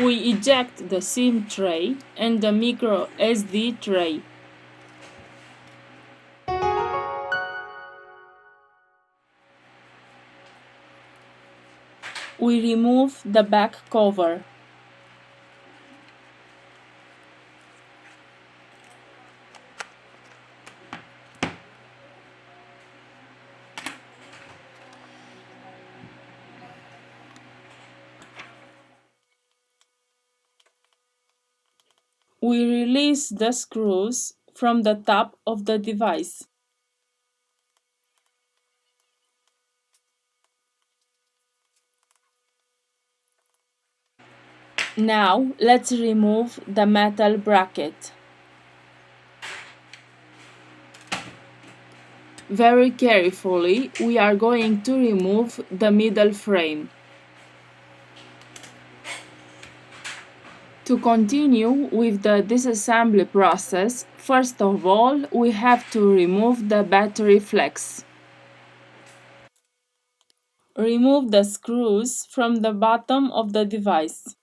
We eject the SIM tray and the micro SD tray. We remove the back cover. We release the screws from the top of the device. Now let's remove the metal bracket. Very carefully, we are going to remove the middle frame. To continue with the disassembly process, first of all, we have to remove the battery flex. Remove the screws from the bottom of the device.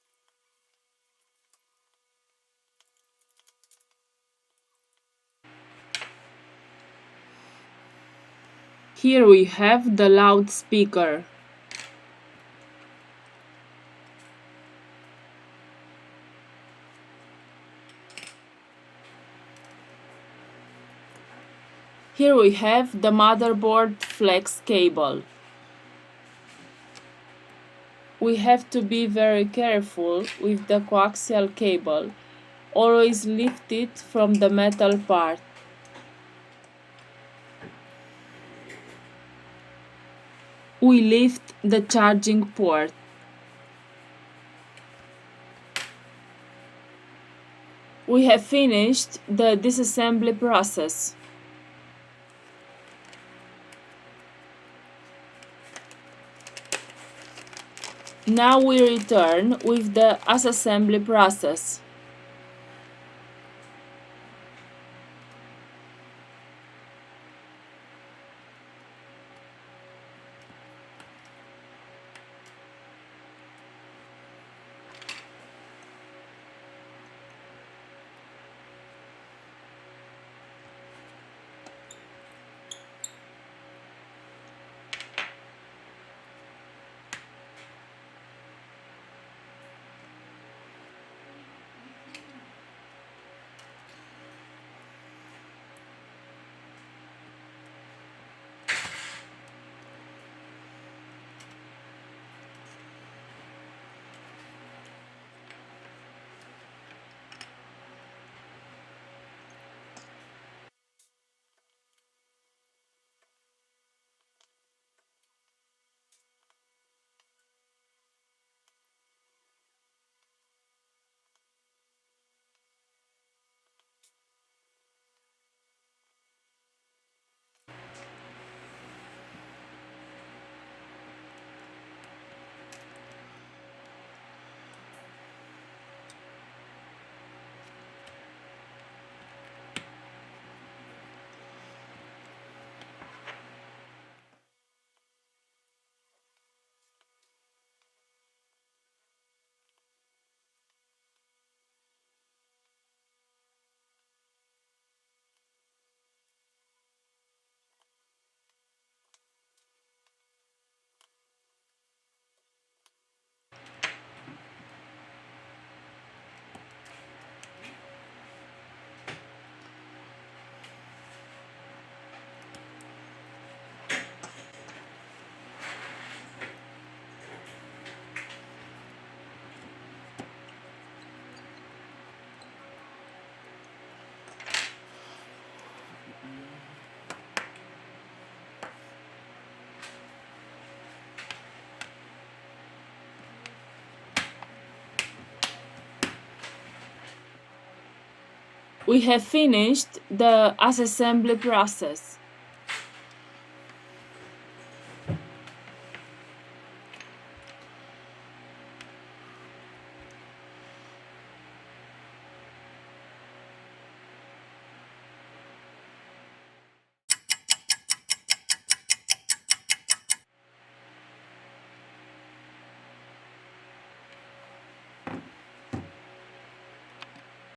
Here we have the loudspeaker. Here we have the motherboard flex cable. We have to be very careful with the coaxial cable. Always lift it from the metal part. We lift the charging port. We have finished the disassembly process. Now we return with the assembly process. We have finished the assembly process.